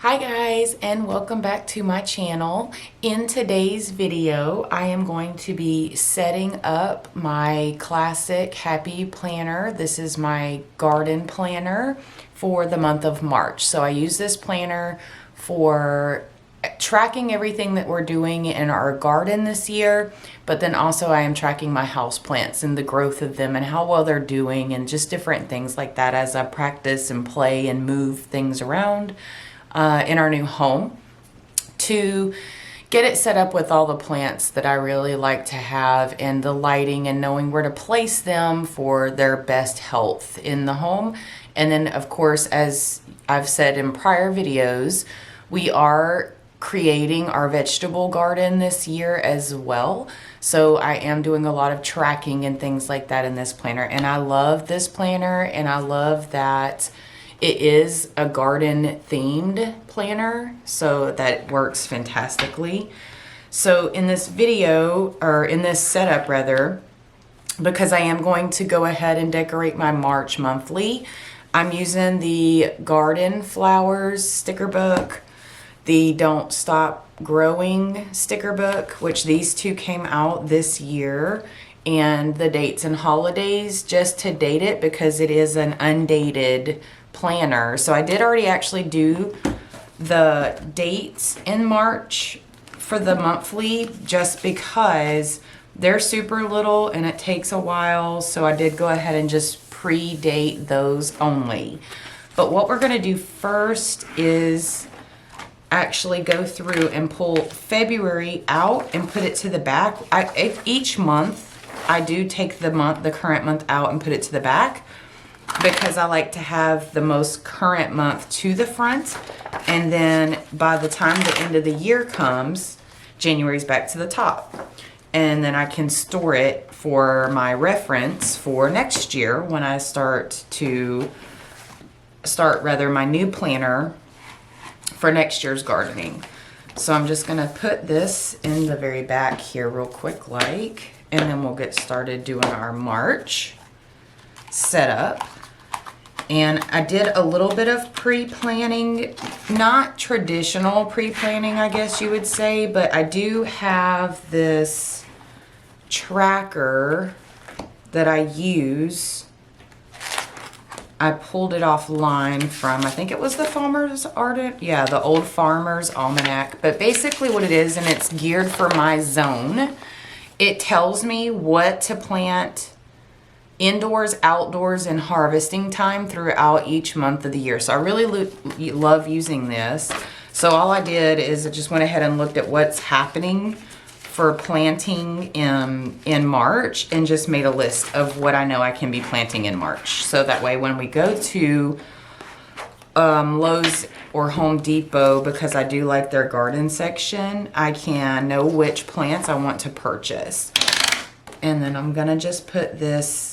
Hi guys, and welcome back to my channel. In today's video, I am going to be setting up my classic Happy Planner. This is my garden planner for the month of March. So I use this planner for tracking everything that we're doing in our garden this year, but then also I am tracking my house plants and the growth of them and how well they're doing and just different things like that as I practice and play and move things around in our new home to get it set up with all the plants that I really like to have and the lighting and knowing where to place them for their best health in the home. And then of course, as I've said in prior videos, we are creating our vegetable garden this year as well. So I am doing a lot of tracking and things like that in this planner. And I love this planner, and I love that it is a garden themed planner, so that works fantastically. So in this video, or in this setup rather, because I am going to go ahead and decorate my March monthly, I'm using the Garden Flowers sticker book, the Don't Stop Growing sticker book, which these two came out this year, and the dates and holidays just to date it because it is an undated planner. So I did already actually do the dates in March for the monthly just because they're super little and it takes a while. So I did go ahead and just pre-date those only. But what we're going to do first is actually go through and pull February out and put it to the back. Each month I do take the current month out and put it to the back, because I like to have the most current month to the front, and then by the time the end of the year comes, January's back to the top, and then I can store it for my reference for next year when I start my new planner for next year's gardening. So I'm just gonna put this in the very back here real quick, and then we'll get started doing our March setup. And I did a little bit of pre-planning, not traditional pre-planning, I guess you would say, but I do have this tracker that I use. I pulled it offline from, I think it was the Farmer's Ardent, yeah, the Old Farmer's Almanac. But basically what it is, and it's geared for my zone, it tells me what to plant indoors, outdoors, and harvesting time throughout each month of the year. So I really love using this. So all I did is I just went ahead and looked at what's happening for planting in March and just made a list of what I know I can be planting in March. So that way when we go to Lowe's or Home Depot, because I do like their garden section, I can know which plants I want to purchase. And then I'm gonna just put this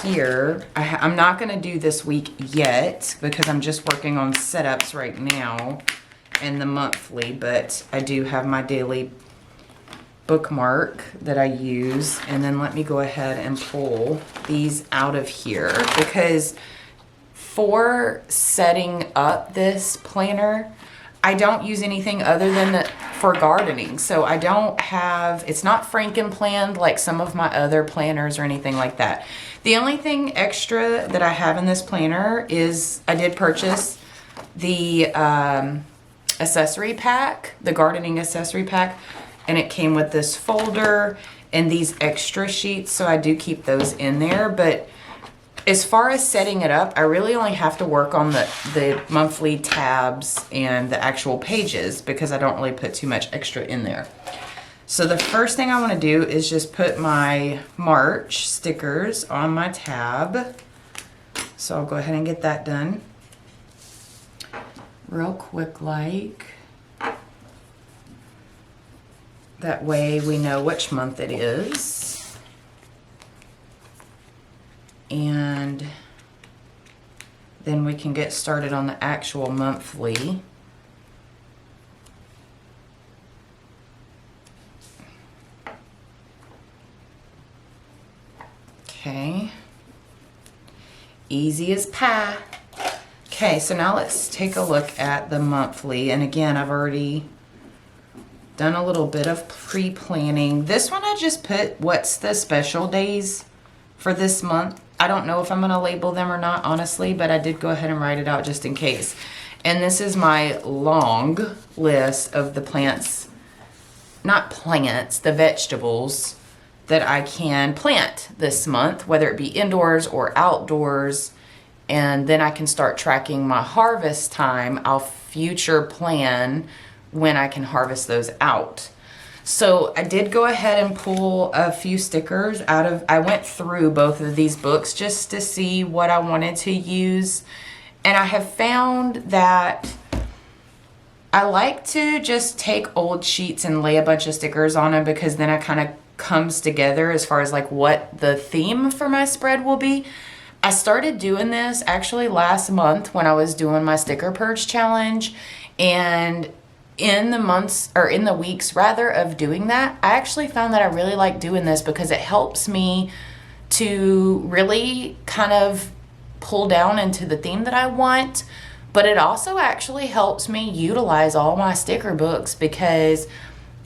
here. I'm not going to do this week yet because I'm just working on setups right now and the monthly, but I do have my daily bookmark that I use. And then let me go ahead and pull these out of here, because for setting up this planner, I don't use anything other than for gardening. So I don't have, it's not Franken-planned like some of my other planners or anything like that. The only thing extra that I have in this planner is I did purchase the accessory pack, the gardening accessory pack, and it came with this folder and these extra sheets. So I do keep those in there. But as far as setting it up, I really only have to work on the monthly tabs and the actual pages because I don't really put too much extra in there. So the first thing I want to do is just put my March stickers on my tab. So I'll go ahead and get that done real quick like. That way we know which month it is. And then we can get started on the actual monthly. Okay. Easy as pie. Okay, so now let's take a look at the monthly. And again, I've already done a little bit of pre-planning. This one I just put what's the special days for this month. I don't know if I'm gonna label them or not, honestly, but I did go ahead and write it out just in case. And this is my long list of the plants, not plants, the vegetables that I can plant this month, whether it be indoors or outdoors. And then I can start tracking my harvest time. I'll future plan when I can harvest those out. So I did go ahead and pull a few stickers out of, I went through both of these books just to see what I wanted to use. And I have found that I like to just take old sheets and lay a bunch of stickers on them, because then it kind of comes together as far as like what the theme for my spread will be. I started doing this actually last month when I was doing my sticker purge challenge, and in the months, or in the weeks rather, of doing that, I actually found that I really like doing this because it helps me to really kind of pull down into the theme that I want. But it also actually helps me utilize all my sticker books, because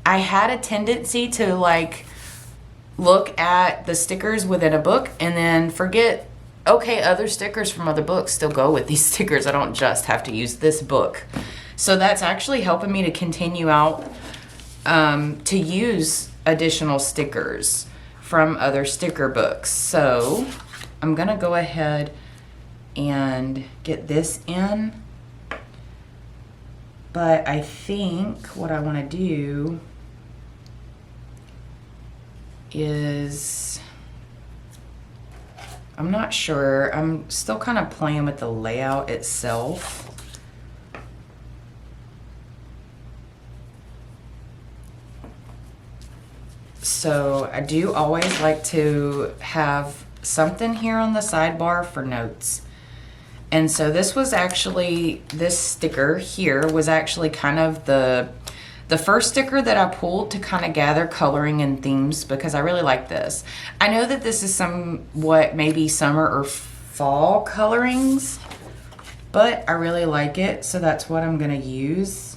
I had a tendency to like look at the stickers within a book and then forget, okay, other stickers from other books still go with these stickers. I don't just have to use this book. So that's actually helping me to continue out to use additional stickers from other sticker books. So I'm gonna go ahead and get this in. But I think what I wanna do is, I'm not sure. I'm still kind of playing with the layout itself. So I do always like to have something here on the sidebar for notes. And so this was actually, this sticker here was actually kind of the first sticker that I pulled to kind of gather coloring and themes, because I really like this. I know that this is somewhat maybe summer or fall colorings, but I really like it, so that's what I'm gonna use.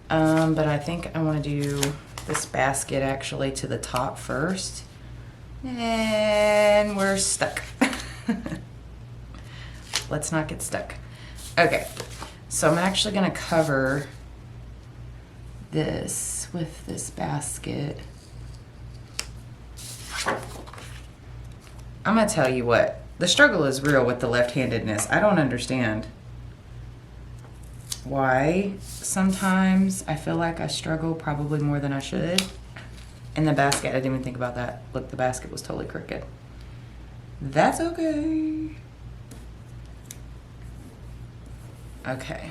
But I think I wanna do this basket actually to the top first. And we're stuck. Let's not get stuck. Okay, so I'm actually gonna cover this with this basket. I'm gonna tell you what, the struggle is real with the left-handedness. I don't understand why sometimes I feel like I struggle probably more than I should. And the basket, I didn't even think about that. Look, the basket was totally crooked. That's okay. Okay.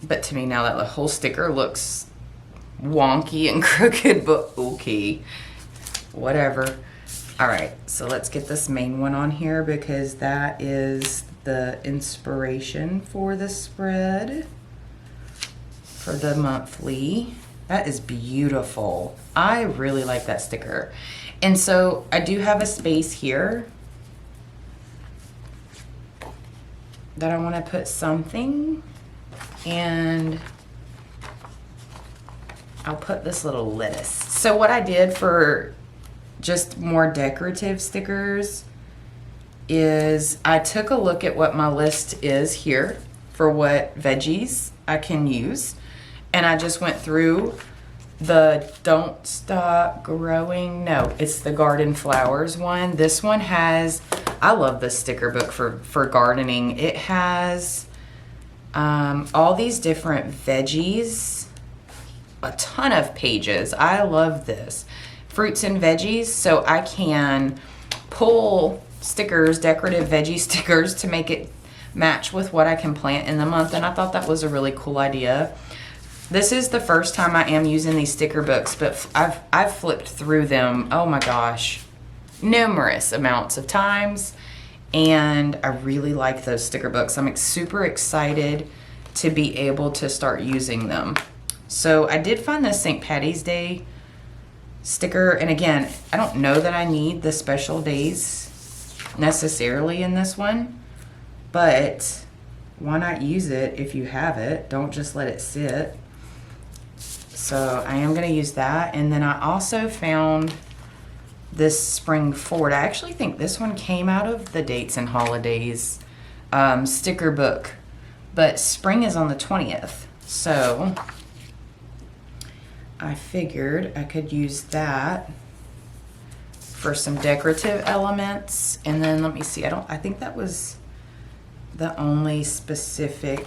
But to me now that the whole sticker looks wonky and crooked, but okay, whatever. All right, so let's get this main one on here, because that is the inspiration for the spread for the monthly. That is beautiful. I really like that sticker. And so I do have a space here that I want to put something, and I'll put this little lettuce. So what I did for just more decorative stickers is I took a look at what my list is here for what veggies I can use, and I just went through the Don't Stop Growing, no, it's the Garden Flowers one. This one has, I love this sticker book for gardening. It has all these different veggies, a ton of pages. I love this. Fruits and veggies, so I can pull stickers, decorative veggie stickers, to make it match with what I can plant in the month, and I thought that was a really cool idea. This is the first time I am using these sticker books, but I've flipped through them, oh my gosh, numerous amounts of times, and I really like those sticker books. I'm super excited to be able to start using them. So I did find this St. Patty's Day sticker, and again, I don't know that I need the special days necessarily in this one, but why not use it if you have it? Don't just let it sit. So I am going to use that. And then I also found this spring forward. I actually think this one came out of the Dates and Holidays sticker book, but spring is on the 20th. So I figured I could use that for some decorative elements. And then let me see, I think that was the only specific,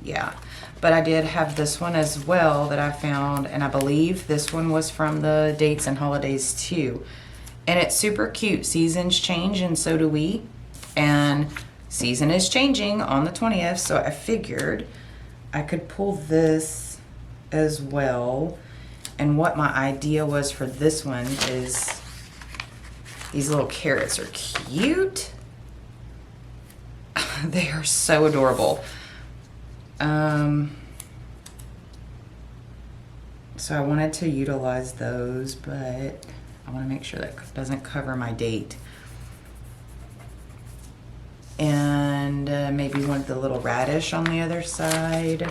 yeah. But I did have this one as well that I found, and I believe this one was from the Dates and Holidays too. And it's super cute. Seasons change and so do we. And season is changing on the 20th, so I figured I could pull this as well. And what my idea was for this one is these little carrots are cute. They are so adorable. So I wanted to utilize those, but I want to make sure that doesn't cover my date. And maybe one of the little radish on the other side.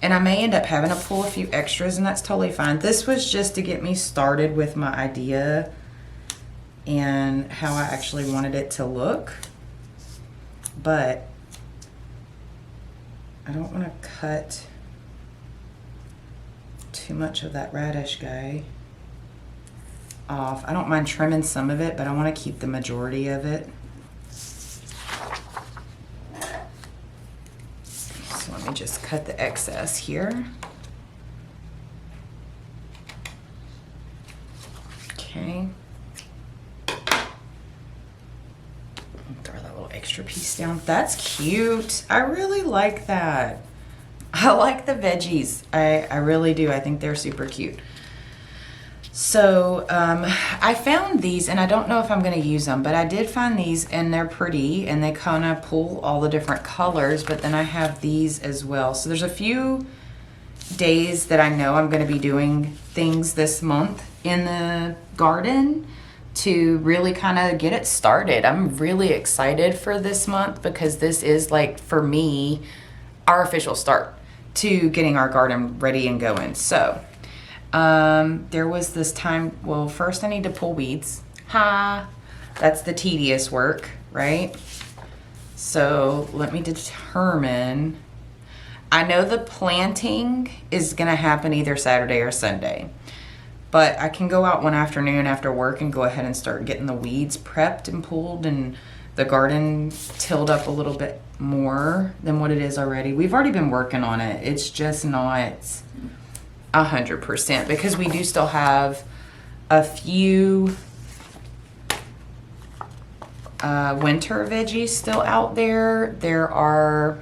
And I may end up having to pull a few extras, and that's totally fine. This was just to get me started with my idea and how I actually wanted it to look. But I don't want to cut too much of that radish guy off. I don't mind trimming some of it, but I want to keep the majority of it. So let me just cut the excess here. Okay. Throw that little extra piece down. That's cute. I really like that. I like the veggies. I really do. I think they're super cute. So I found these, and I don't know if I'm going to use them, but I did find these, and they're pretty, and they kind of pull all the different colors. But then I have these as well. So there's a few days that I know I'm going to be doing things this month in the garden to really kind of get it started. I'm really excited for this month because this is, like, for me, our official start to getting our garden ready and going. So there was this time, well, first I need to pull weeds. That's the tedious work, right? So let me determine. I know the planting is gonna happen either Saturday or Sunday, but I can go out one afternoon after work and go ahead and start getting the weeds prepped and pulled and the garden tilled up a little bit more than what it is already. We've already been working on it. It's just not 100% because we do still have a few winter veggies still out there. There are,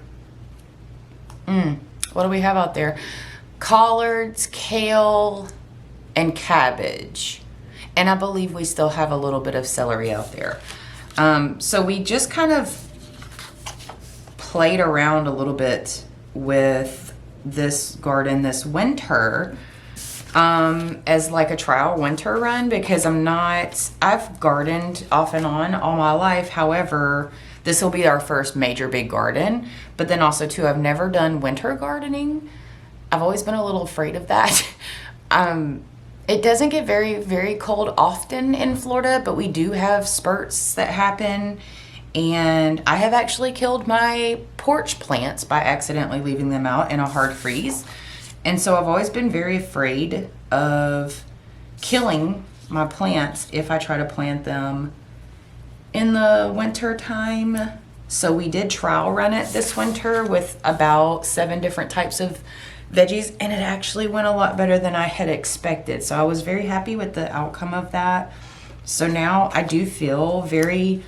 what do we have out there? Collards, kale, and cabbage. And I believe we still have a little bit of celery out there. So we just kind of played around a little bit with this garden this winter as like a trial winter run because I've gardened off and on all my life. However, this will be our first major big garden, but then also too, I've never done winter gardening. I've always been a little afraid of that. It doesn't get very, very cold often in Florida, but we do have spurts that happen. And I have actually killed my porch plants by accidentally leaving them out in a hard freeze. And so I've always been very afraid of killing my plants if I try to plant them in the winter time. So we did trial run it this winter with about 7 different types of veggies, and it actually went a lot better than I had expected. So I was very happy with the outcome of that. So now I do feel very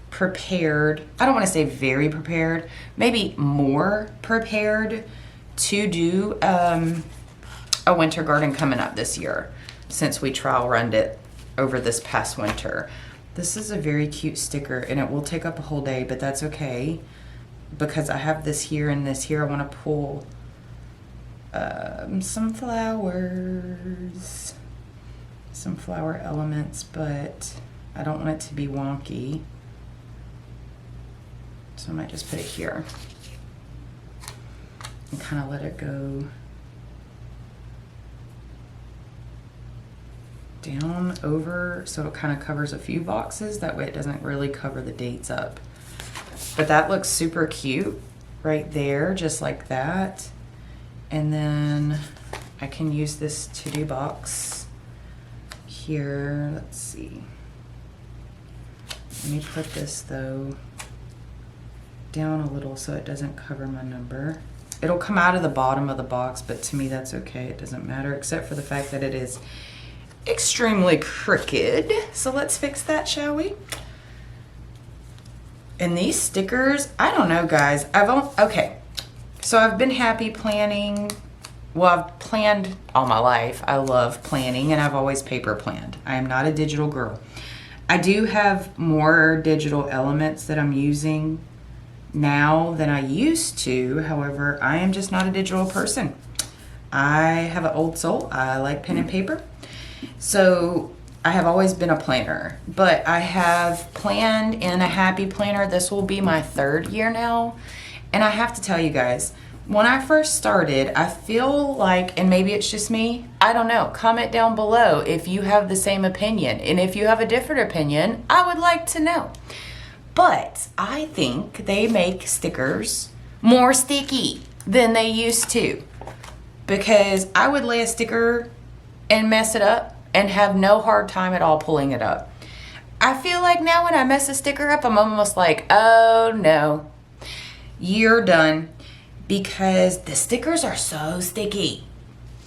prepared. I don't want to say very prepared, maybe more prepared to do a winter garden coming up this year since we trial runned it over this past winter. This is a very cute sticker, and it will take up a whole day, but that's okay because I have this here and this here. I want to pull some flowers, some flower elements, but I don't want it to be wonky. So I might just put it here and kind of let it go down over so it kind of covers a few boxes. That way it doesn't really cover the dates up. But that looks super cute right there, just like that. And then I can use this to-do box here. Let's see. Let me put this though down a little so it doesn't cover my number. It'll come out of the bottom of the box, but to me that's okay. It doesn't matter, except for the fact that it is extremely crooked. So let's fix that, shall we? And these stickers, I don't know, guys. Okay. So I've been happy planning. Well, I've planned all my life. I love planning, and I've always paper planned. I am not a digital girl. I do have more digital elements that I'm using now than I used to. However, I am just not a digital person. I have an old soul. I like pen and paper. So I have always been a planner, but I have planned in a happy planner. This will be my 3rd year now. And I have to tell you guys, when I first started, I feel like, and maybe it's just me, I don't know, comment down below if you have the same opinion. And if you have a different opinion, I would like to know. But I think they make stickers more sticky than they used to. Because I would lay a sticker and mess it up and have no hard time at all pulling it up. I feel like now when I mess a sticker up, I'm almost like, oh no, you're done. Because the stickers are so sticky,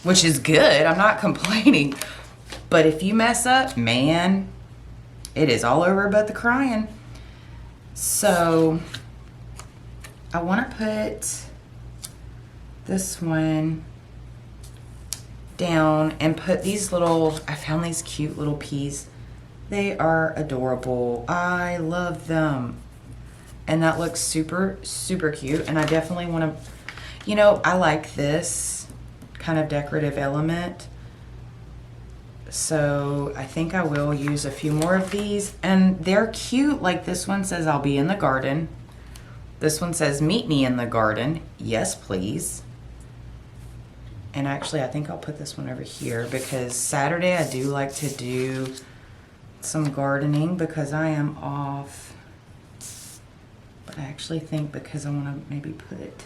which is good. I'm not complaining. But if you mess up, man, it is all over but the crying. So I want to put this one down and put these little, I found these cute little peas. They are adorable. I love them. And that looks super, super cute. And I definitely want to, you know, I like this kind of decorative element. So I think I will use a few more of these. And they're cute. Like this one says, I'll be in the garden. This one says, meet me in the garden. Yes, please. And actually, I think I'll put this one over here because Saturday I do like to do some gardening because I am off. But I actually think because I want to maybe put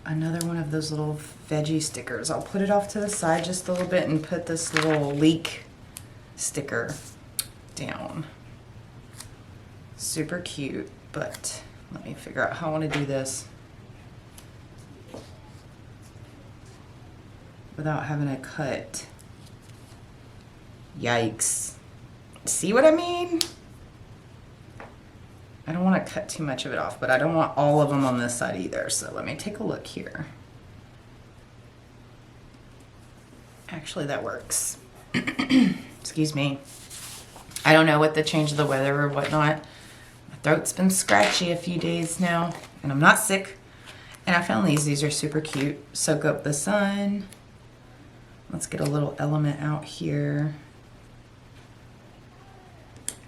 another one of those little veggie stickers. I'll put it off to the side just a little bit and put this little leek sticker down. Super cute, but let me figure out how I want to do this without having to cut. Yikes. See what I mean? I don't want to cut too much of it off, but I don't want all of them on this side either. So let me take a look here. Actually, that works. Excuse me. I don't know what the change of the weather or whatnot. My throat's been scratchy a few days now, and I'm not sick. And I found these. These are super cute. Soak up the sun. Let's get a little element out here.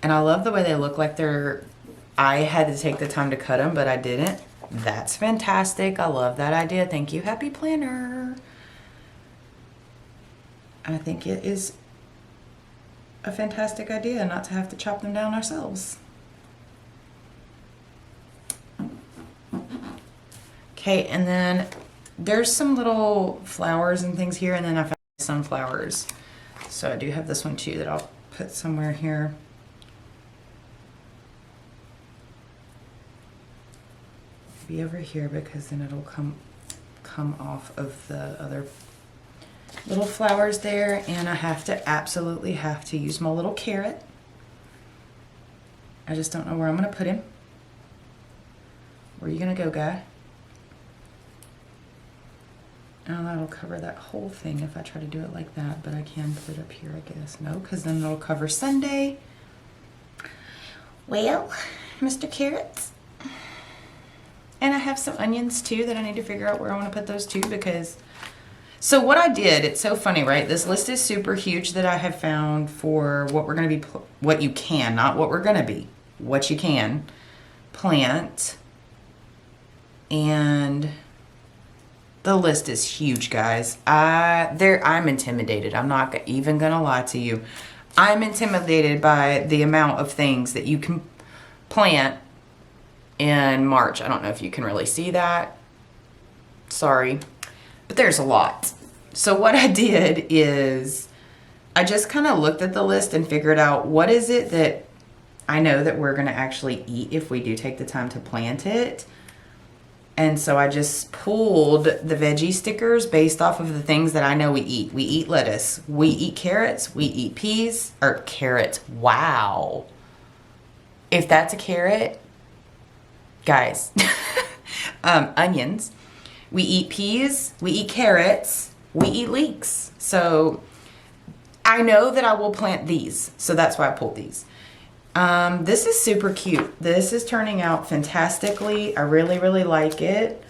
And I love the way they look like they're, I had to take the time to cut them, but I didn't. That's fantastic. I love that idea. Thank you, Happy Planner. I think it is a fantastic idea not to have to chop them down ourselves. Okay, and then there's some little flowers and things here, and then I found sunflowers. So I do have this one too that I'll put somewhere here. Maybe over here because then it'll come off of the other little flowers there. And I absolutely have to use my little carrot. I just don't know where I'm gonna put him. Where are you gonna go, guy? Oh, that'll cover that whole thing if I try to do it like that, but I can put it up here, I guess. No, because then it'll cover Sunday. Well, Mr. Carrots. And I have some onions too that I need to figure out where I want to put those too because... So what I did, it's so funny, right? This list is super huge that I have found for what we're going to be, what you can, not what we're going to be, what you can plant. And the list is huge, guys. I'm intimidated. I'm not even gonna lie to you. I'm intimidated by the amount of things that you can plant in March. I don't know if you can really see that. Sorry, but there's a lot. So what I did is I just kind of looked at the list and figured out what is it that I know that we're gonna actually eat if we do take the time to plant it. And so I just pulled the veggie stickers based off of the things that I know we eat. We eat lettuce, we eat carrots, we eat peas, or carrots. Wow. If that's a carrot, guys, onions. We eat peas, we eat carrots, we eat leeks. So I know that I will plant these. So that's why I pulled these. This is super cute. This is turning out fantastically. I really, really like it.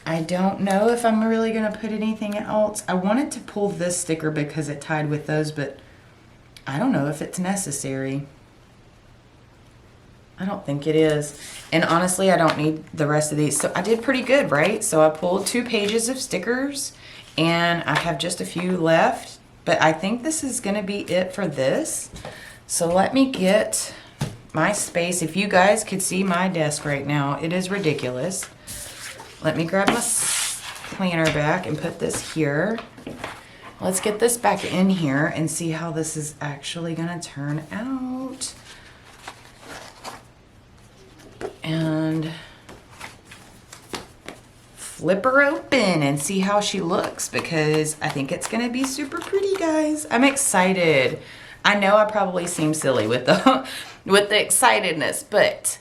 I don't know if I'm really going to put anything else. I wanted to pull this sticker because it tied with those, but I don't know if it's necessary. I don't think it is. And honestly, I don't need the rest of these. So I did pretty good, right? So I pulled 2 pages of stickers and I have just a few left, but I think this is going to be it for this. So let me get my space. If you guys could see my desk right now, it is ridiculous. Let me grab my planner back and put this here. Let's get this back in here and see how this is actually gonna turn out. And flip her open and see how she looks, because I think it's gonna be super pretty, guys. I'm excited. I know I probably seem silly with the with the excitedness, but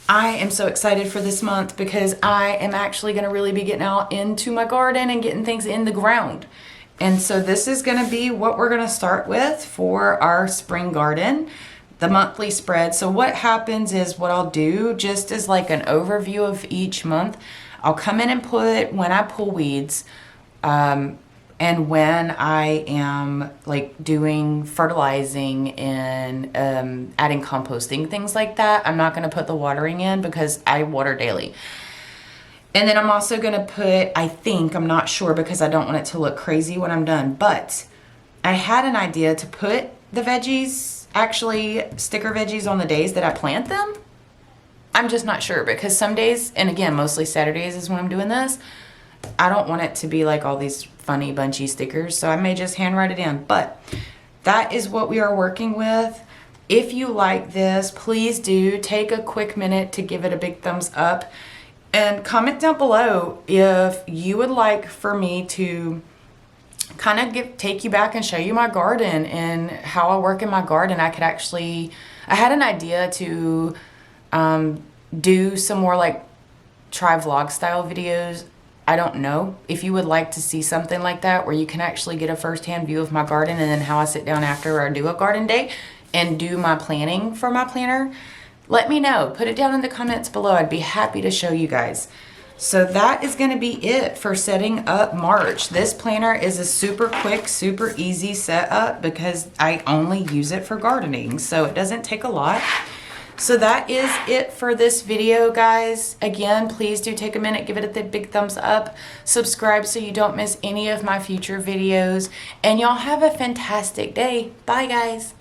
I am so excited for this month because I am actually going to really be getting out into my garden and getting things in the ground. And so this is going to be what we're going to start with for our spring garden, the monthly spread. So what happens is, what I'll do just as like an overview of each month, I'll come in and put when I pull weeds, and when I am like doing fertilizing and adding composting, things like that. I'm not gonna put the watering in because I water daily. And then I'm also gonna put, I'm not sure because I don't want it to look crazy when I'm done, but I had an idea to put the veggies, actually sticker veggies, on the days that I plant them. I'm just not sure because some days, and again, mostly Saturdays is when I'm doing this, I don't want it to be like all these funny bunchy stickers, so I may just handwrite it in. But that is what we are working with. If you like this, please do take a quick minute to give it a big thumbs up and comment down below if you would like for me to kind of take you back and show you my garden and how I work in my garden. I had an idea to do some more like try vlog style videos. I don't know if you would like to see something like that where you can actually get a first-hand view of my garden and then how I sit down after I do a garden day and do my planning for my planner. Let me know. Put it down in the comments below. I'd be happy to show you guys. So that is going to be it for setting up March. This planner is a super quick, super easy setup because I only use it for gardening, so it doesn't take a lot. So that is it for this video, guys. Again, please do take a minute, give it a big thumbs up, subscribe so you don't miss any of my future videos, and y'all have a fantastic day. Bye, guys.